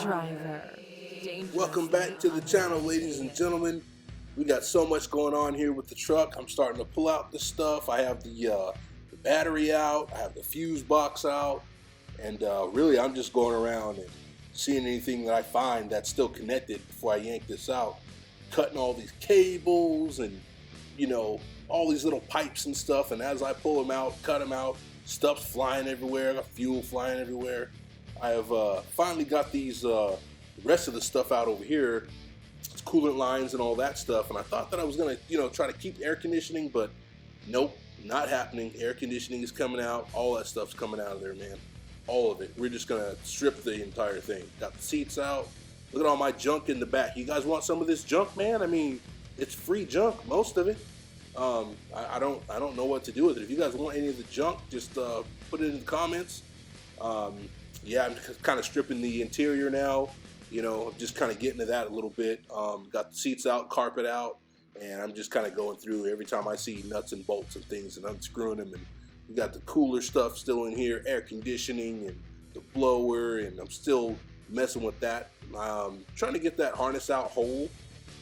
MoeTheDriver. Welcome back to the channel, ladies and gentlemen. We got so much going on here with the truck. I'm starting to pull out this stuff. I have the battery out, I have the fuse box out, and really I'm just going around and seeing anything that I find that's still connected before I yank this out. Cutting all these cables and, you know, all these little pipes and stuff, and as I pull them out, cut them out, stuff's flying everywhere, got fuel flying everywhere. I have finally got these the rest of the stuff out over here. It's coolant lines and all that stuff, and I thought that I was gonna, you know, try to keep air conditioning, but nope, not happening. Air conditioning is coming out, all that stuff's coming out of there, man. All of it. We're just gonna strip the entire thing. Got the seats out. Look at all my junk in the back. You guys want some of this junk, man? I mean, it's free junk, most of it. I don't know what to do with it. If you guys want any of the junk, just put it in the comments. Yeah, I'm kind of stripping the interior now. You know, I'm just kind of getting to that a little bit. Got the seats out, carpet out, and I'm just kind of going through every time I see nuts and bolts and things and unscrewing them. And we got the cooler stuff still in here, air conditioning and the blower, and I'm still messing with that. Trying to get that harness out whole.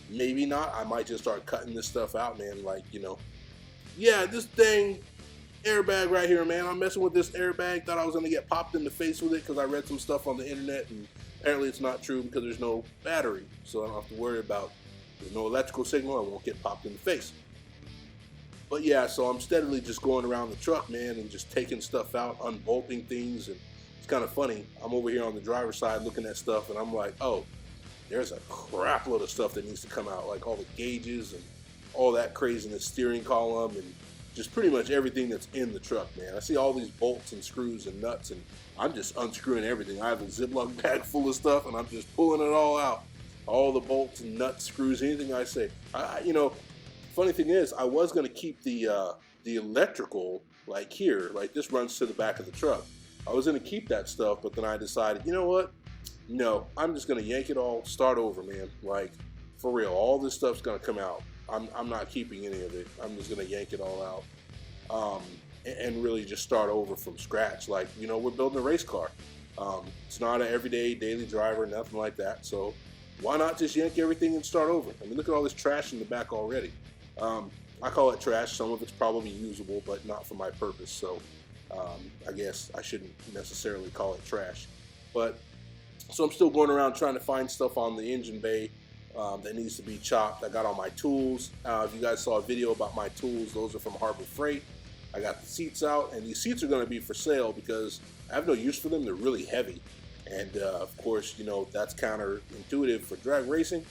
Maybe not. I might just start cutting this stuff out, man. Like, you know, yeah, this thing, airbag right here, man. I'm messing with this airbag. Thought I was gonna get popped in the face with it because I read some stuff on the internet, and apparently it's not true because there's no battery, so I don't have to worry about, there's no electrical signal. I won't get popped in the face. But yeah, so I'm steadily just going around the truck, man, and just taking stuff out, unbolting things, and it's kind of funny. I'm over here on the driver's side looking at stuff, and I'm like, oh, there's a crap load of stuff that needs to come out, like all the gauges and all that craziness, steering column, and just pretty much everything that's in the truck, man. I see all these bolts and screws and nuts, and I'm just unscrewing everything. I have a Ziploc bag full of stuff, and I'm just pulling it all out. All the bolts and nuts, screws, anything I say. You know, funny thing is, I was gonna keep the electrical, like here, like this runs to the back of the truck. I was gonna keep that stuff, but then I decided, you know what? No, I'm just gonna yank it all, start over, man. Like, for real, all this stuff's gonna come out. I'm not keeping any of it. I'm just gonna yank it all out, and really just start over from scratch. Like, you know, we're building a race car. It's not an everyday daily driver, nothing like that. So why not just yank everything and start over? I mean, look at all this trash in the back already. I call it trash. Some of it's probably usable, but not for my purpose. So I guess I shouldn't necessarily call it trash. But so I'm still going around trying to find stuff on the engine bay that needs to be chopped. I got all my tools. If you guys saw a video about my tools, those are from Harbor Freight. I got the seats out, and these seats are going to be for sale because I have no use for them. They're really heavy, and of course, you know, that's counterintuitive for drag racing.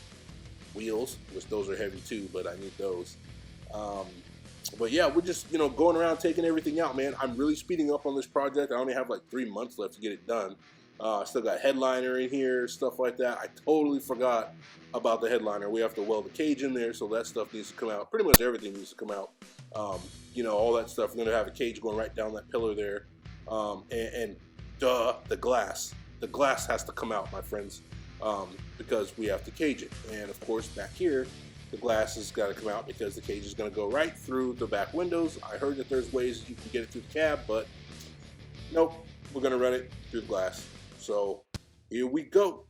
Wheels, which those are heavy too, but I need those. But yeah, we're just, you know, going around taking everything out, man. I'm really speeding up on this project. I only have like 3 months left to get it done. I still got headliner in here, stuff like that. I totally forgot about the headliner. We have to weld the cage in there, so that stuff needs to come out. Pretty much everything needs to come out. You know, all that stuff. We're going to have a cage going right down that pillar there. And the glass. The glass has to come out, my friends, because we have to cage it. And, of course, back here, the glass has got to come out because the cage is going to go right through the back windows. I heard that there's ways you can get it through the cab, but nope, we're going to run it through the glass. So here we go.